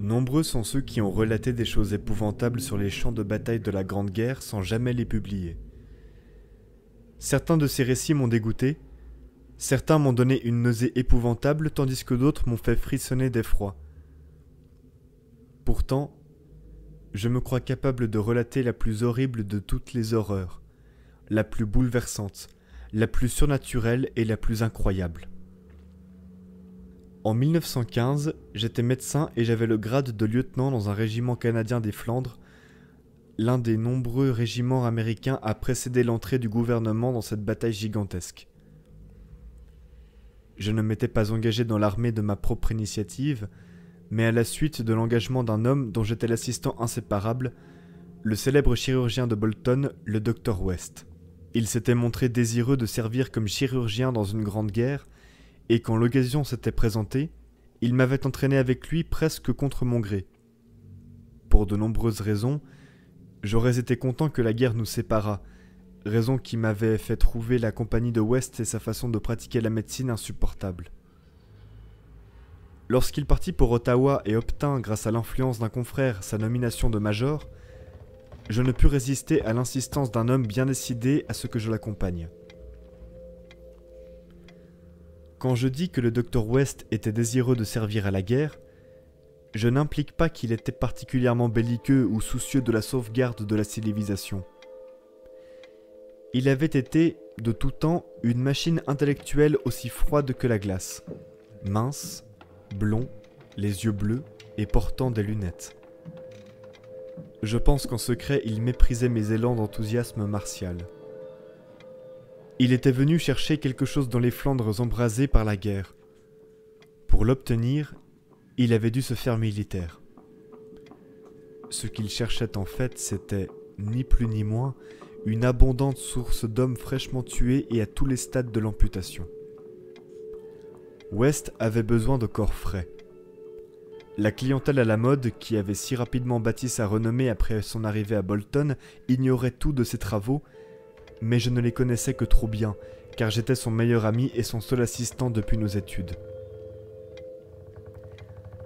Nombreux sont ceux qui ont relaté des choses épouvantables sur les champs de bataille de la Grande Guerre sans jamais les publier. Certains de ces récits m'ont dégoûté, certains m'ont donné une nausée épouvantable tandis que d'autres m'ont fait frissonner d'effroi. Pourtant, je me crois capable de relater la plus horrible de toutes les horreurs, la plus bouleversante, la plus surnaturelle et la plus incroyable. En 1915, j'étais médecin et j'avais le grade de lieutenant dans un régiment canadien des Flandres, l'un des nombreux régiments américains à précéder l'entrée du gouvernement dans cette bataille gigantesque. Je ne m'étais pas engagé dans l'armée de ma propre initiative, mais à la suite de l'engagement d'un homme dont j'étais l'assistant inséparable, le célèbre chirurgien de Bolton, le Dr West. Il s'était montré désireux de servir comme chirurgien dans une grande guerre, et quand l'occasion s'était présentée, il m'avait entraîné avec lui presque contre mon gré. Pour de nombreuses raisons, j'aurais été content que la guerre nous séparât, raison qui m'avait fait trouver la compagnie de West et sa façon de pratiquer la médecine insupportable. Lorsqu'il partit pour Ottawa et obtint, grâce à l'influence d'un confrère, sa nomination de major, je ne pus résister à l'insistance d'un homme bien décidé à ce que je l'accompagne. Quand je dis que le Dr West était désireux de servir à la guerre, je n'implique pas qu'il était particulièrement belliqueux ou soucieux de la sauvegarde de la civilisation. Il avait été, de tout temps, une machine intellectuelle aussi froide que la glace, mince, blond, les yeux bleus et portant des lunettes. Je pense qu'en secret il méprisait mes élans d'enthousiasme martial. Il était venu chercher quelque chose dans les Flandres embrasées par la guerre. Pour l'obtenir, il avait dû se faire militaire. Ce qu'il cherchait en fait, c'était, ni plus ni moins, une abondante source d'hommes fraîchement tués et à tous les stades de l'amputation. West avait besoin de corps frais. La clientèle à la mode, qui avait si rapidement bâti sa renommée après son arrivée à Bolton, ignorait tout de ses travaux, mais je ne les connaissais que trop bien, car j'étais son meilleur ami et son seul assistant depuis nos études.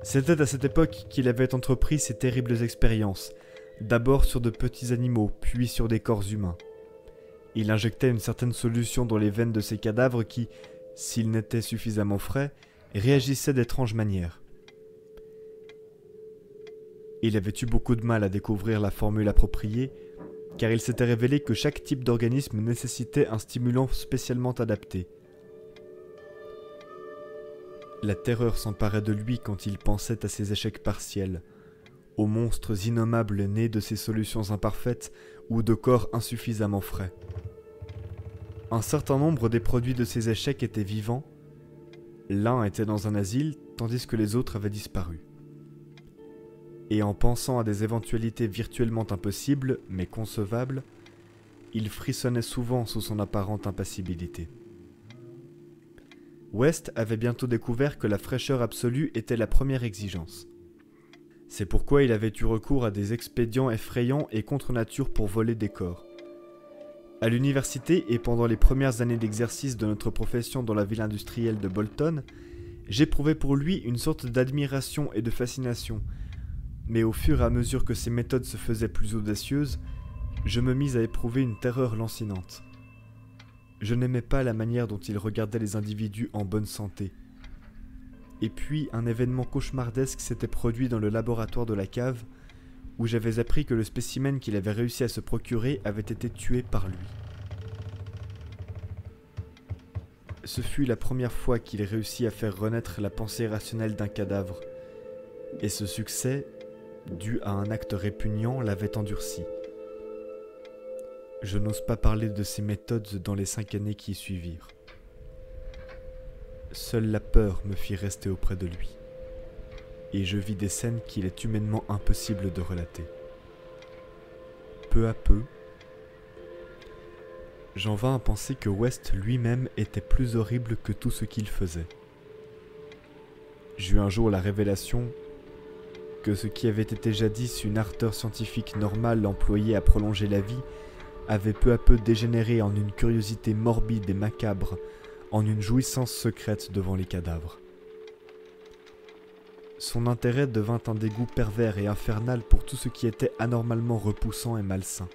C'était à cette époque qu'il avait entrepris ces terribles expériences, d'abord sur de petits animaux, puis sur des corps humains. Il injectait une certaine solution dans les veines de ces cadavres qui, s'ils n'étaient suffisamment frais, réagissaient d'étranges manières. Il avait eu beaucoup de mal à découvrir la formule appropriée, car il s'était révélé que chaque type d'organisme nécessitait un stimulant spécialement adapté. La terreur s'emparait de lui quand il pensait à ses échecs partiels, aux monstres innommables nés de ces solutions imparfaites ou de corps insuffisamment frais. Un certain nombre des produits de ces échecs étaient vivants, l'un était dans un asile tandis que les autres avaient disparu. Et en pensant à des éventualités virtuellement impossibles, mais concevables, il frissonnait souvent sous son apparente impassibilité. West avait bientôt découvert que la fraîcheur absolue était la première exigence. C'est pourquoi il avait eu recours à des expédients effrayants et contre nature pour voler des corps. À l'université et pendant les premières années d'exercice de notre profession dans la ville industrielle de Bolton, j'éprouvais pour lui une sorte d'admiration et de fascination, mais au fur et à mesure que ses méthodes se faisaient plus audacieuses, je me mis à éprouver une terreur lancinante. Je n'aimais pas la manière dont il regardait les individus en bonne santé. Et puis, un événement cauchemardesque s'était produit dans le laboratoire de la cave, où j'avais appris que le spécimen qu'il avait réussi à se procurer avait été tué par lui. Ce fut la première fois qu'il réussit à faire renaître la pensée rationnelle d'un cadavre, et ce succès, dû à un acte répugnant, l'avait endurci. Je n'ose pas parler de ses méthodes dans les 5 années qui suivirent. Seule la peur me fit rester auprès de lui, et je vis des scènes qu'il est humainement impossible de relater. Peu à peu, j'en vins à penser que West lui-même était plus horrible que tout ce qu'il faisait. J'eus un jour la révélation que ce qui avait été jadis une ardeur scientifique normale employée à prolonger la vie avait peu à peu dégénéré en une curiosité morbide et macabre, en une jouissance secrète devant les cadavres. son intérêt devint un dégoût pervers et infernal pour tout ce qui était anormalement repoussant et malsain.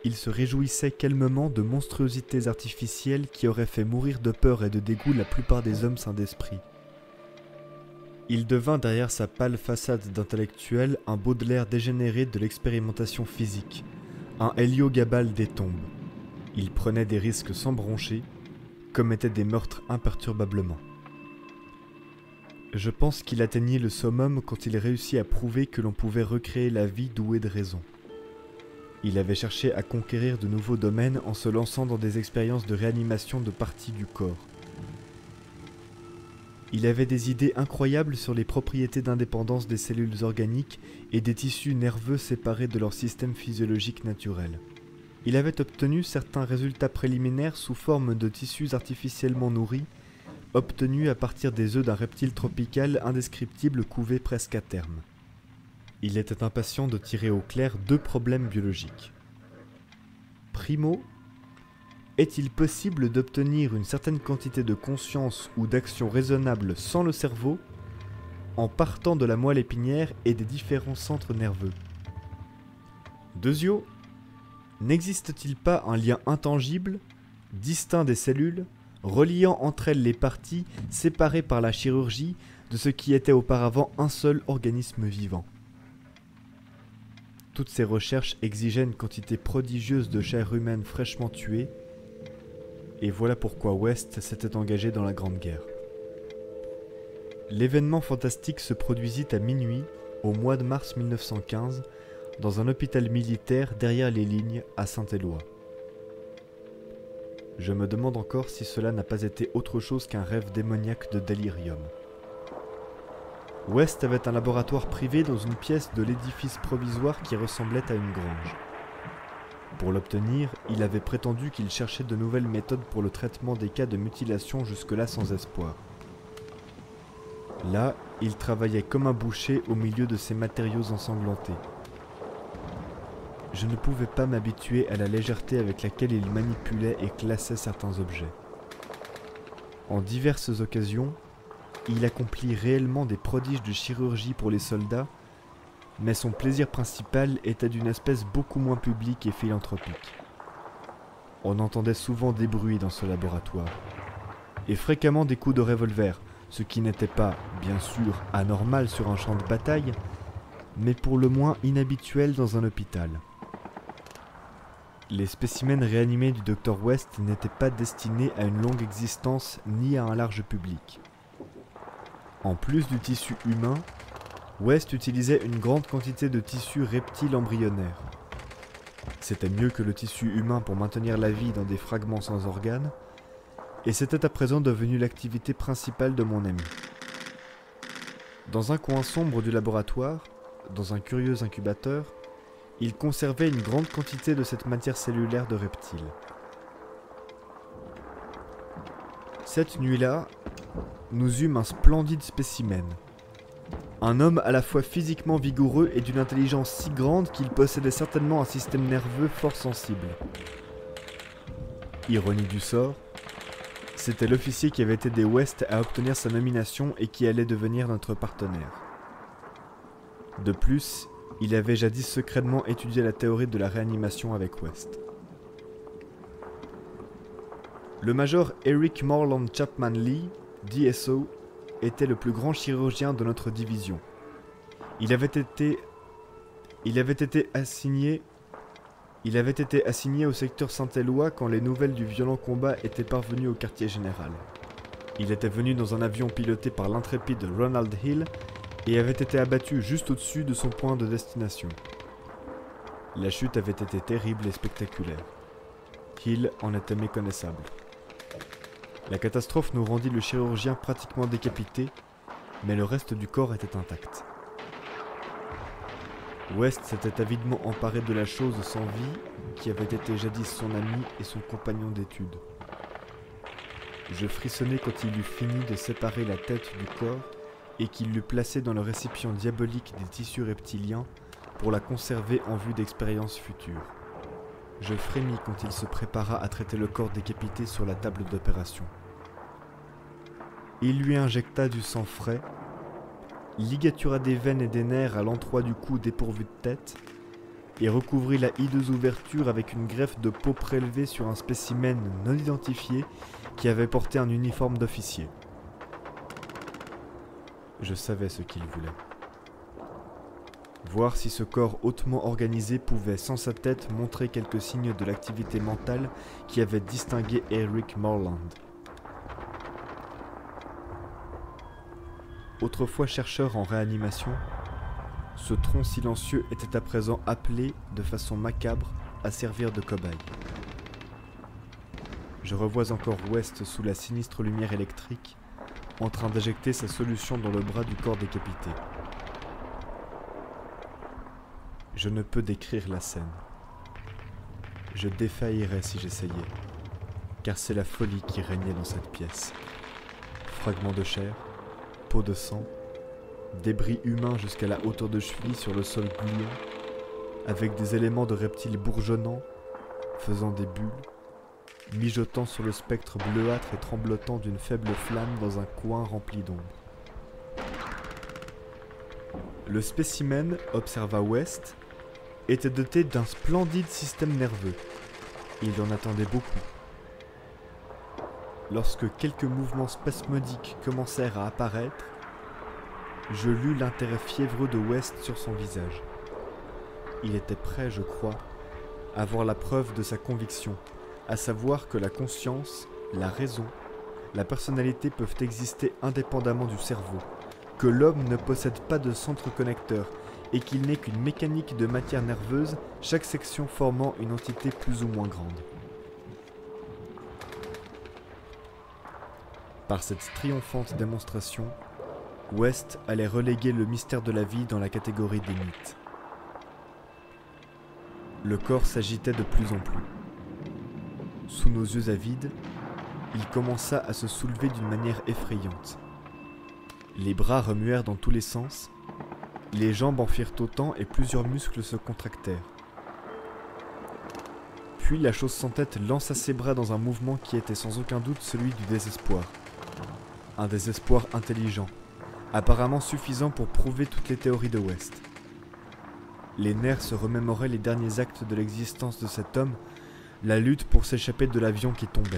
Il se réjouissait calmement de monstruosités artificielles qui auraient fait mourir de peur et de dégoût la plupart des hommes sains d'esprit. Il devint derrière sa pâle façade d'intellectuel un Baudelaire dégénéré de l'expérimentation physique, un Héliogabale des tombes. Il prenait des risques sans broncher, commettait des meurtres imperturbablement. Je pense qu'il atteignit le summum quand il réussit à prouver que l'on pouvait recréer la vie douée de raison. Il avait cherché à conquérir de nouveaux domaines en se lançant dans des expériences de réanimation de parties du corps. Il avait des idées incroyables sur les propriétés d'indépendance des cellules organiques et des tissus nerveux séparés de leur système physiologique naturel. Il avait obtenu certains résultats préliminaires sous forme de tissus artificiellement nourris, obtenus à partir des œufs d'un reptile tropical indescriptible couvé presque à terme. Il était impatient de tirer au clair deux problèmes biologiques. Primo, est-il possible d'obtenir une certaine quantité de conscience ou d'action raisonnable sans le cerveau, en partant de la moelle épinière et des différents centres nerveux? Deuxio, n'existe-t-il pas un lien intangible, distinct des cellules, reliant entre elles les parties séparées par la chirurgie de ce qui était auparavant un seul organisme vivant? Toutes ces recherches exigeaient une quantité prodigieuse de chair humaine fraîchement tuée, et voilà pourquoi West s'était engagé dans la Grande Guerre. L'événement fantastique se produisit à minuit, au mois de mars 1915, dans un hôpital militaire derrière les lignes à Saint-Éloi. Je me demande encore si cela n'a pas été autre chose qu'un rêve démoniaque de délirium. West avait un laboratoire privé dans une pièce de l'édifice provisoire qui ressemblait à une grange. Pour l'obtenir, il avait prétendu qu'il cherchait de nouvelles méthodes pour le traitement des cas de mutilation jusque-là sans espoir. Là, il travaillait comme un boucher au milieu de ces matériaux ensanglantés. Je ne pouvais pas m'habituer à la légèreté avec laquelle il manipulait et classait certains objets. En diverses occasions, il accomplit réellement des prodiges de chirurgie pour les soldats, mais son plaisir principal était d'une espèce beaucoup moins publique et philanthropique. On entendait souvent des bruits dans ce laboratoire, et fréquemment des coups de revolver, ce qui n'était pas, bien sûr, anormal sur un champ de bataille, mais pour le moins inhabituel dans un hôpital. Les spécimens réanimés du Dr West n'étaient pas destinés à une longue existence ni à un large public. En plus du tissu humain, West utilisait une grande quantité de tissu reptile embryonnaire. C'était mieux que le tissu humain pour maintenir la vie dans des fragments sans organes, et c'était à présent devenu l'activité principale de mon ami. Dans un coin sombre du laboratoire, dans un curieux incubateur, il conservait une grande quantité de cette matière cellulaire de reptiles. Cette nuit-là, nous eûmes un splendide spécimen. Un homme à la fois physiquement vigoureux et d'une intelligence si grande qu'il possédait certainement un système nerveux fort sensible. Ironie du sort, c'était l'officier qui avait aidé West à obtenir sa nomination et qui allait devenir notre partenaire. De plus, il avait jadis secrètement étudié la théorie de la réanimation avec West. Le major Eric Morland Chapman Lee, DSO, était le plus grand chirurgien de notre division. Il avait été assigné au secteur Saint-Éloi quand les nouvelles du violent combat étaient parvenues au quartier général. Il était venu dans un avion piloté par l'intrépide Ronald Hill et avait été abattu juste au-dessus de son point de destination. La chute avait été terrible et spectaculaire. Hill en était méconnaissable. La catastrophe nous rendit le chirurgien pratiquement décapité, mais le reste du corps était intact. West s'était avidement emparé de la chose sans vie qui avait été jadis son ami et son compagnon d'études. Je frissonnai quand il eut fini de séparer la tête du corps et qu'il l'eut placée dans le récipient diabolique des tissus reptiliens pour la conserver en vue d'expériences futures. Je frémis quand il se prépara à traiter le corps décapité sur la table d'opération. Il lui injecta du sang frais, ligatura des veines et des nerfs à l'endroit du cou dépourvu de tête, et recouvrit la hideuse ouverture avec une greffe de peau prélevée sur un spécimen non identifié qui avait porté un uniforme d'officier. Je savais ce qu'il voulait. Voir si ce corps hautement organisé pouvait, sans sa tête, montrer quelques signes de l'activité mentale qui avait distingué Eric Morland. Autrefois chercheur en réanimation, ce tronc silencieux était à présent appelé, de façon macabre, à servir de cobaye. Je revois encore West sous la sinistre lumière électrique, en train d'injecter sa solution dans le bras du corps décapité. Je ne peux décrire la scène. Je défaillirais si j'essayais, car c'est la folie qui régnait dans cette pièce. Fragments de chair, peau de sang, débris humains jusqu'à la hauteur de cheville sur le sol gluant, avec des éléments de reptiles bourgeonnants, faisant des bulles, mijotant sur le spectre bleuâtre et tremblotant d'une faible flamme dans un coin rempli d'ombre. Le spécimen, observa West, était doté d'un splendide système nerveux. Il en attendait beaucoup. Lorsque quelques mouvements spasmodiques commencèrent à apparaître, je lus l'intérêt fiévreux de West sur son visage. Il était prêt, je crois, à voir la preuve de sa conviction, à savoir que la conscience, la raison, la personnalité peuvent exister indépendamment du cerveau, que l'homme ne possède pas de centre connecteur et qu'il n'est qu'une mécanique de matière nerveuse, chaque section formant une entité plus ou moins grande. Par cette triomphante démonstration, West allait reléguer le mystère de la vie dans la catégorie des mythes. Le corps s'agitait de plus en plus. Sous nos yeux avides, il commença à se soulever d'une manière effrayante. Les bras remuèrent dans tous les sens, les jambes en firent autant et plusieurs muscles se contractèrent. Puis la chose sans tête lança ses bras dans un mouvement qui était sans aucun doute celui du désespoir. Un désespoir intelligent, apparemment suffisant pour prouver toutes les théories de West. Les nerfs se remémoraient les derniers actes de l'existence de cet homme, la lutte pour s'échapper de l'avion qui tombait.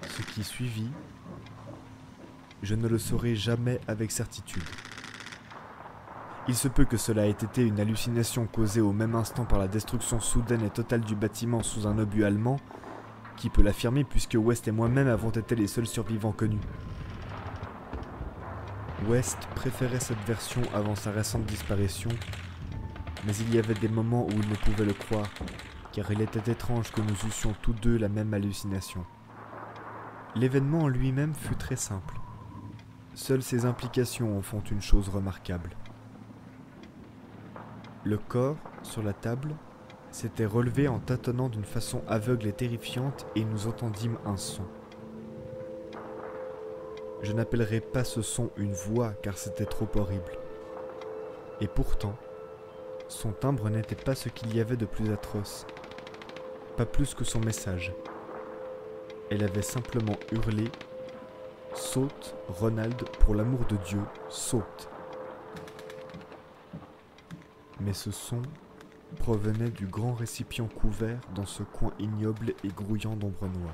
Ce qui suivit, je ne le saurai jamais avec certitude. Il se peut que cela ait été une hallucination causée au même instant par la destruction soudaine et totale du bâtiment sous un obus allemand, qui peut l'affirmer puisque West et moi-même avons été les seuls survivants connus. West préférait cette version avant sa récente disparition, mais il y avait des moments où il ne pouvait le croire, car il était étrange que nous eussions tous deux la même hallucination. L'événement en lui-même fut très simple. Seules ses implications en font une chose remarquable. Le corps, sur la table, s'était relevé en tâtonnant d'une façon aveugle et terrifiante et nous entendîmes un son. Je n'appellerai pas ce son une voix car c'était trop horrible. Et pourtant, son timbre n'était pas ce qu'il y avait de plus atroce, pas plus que son message. Elle avait simplement hurlé « Saute, Ronald, pour l'amour de Dieu, saute !» Mais ce son provenait du grand récipient couvert dans ce coin ignoble et grouillant d'ombre noire.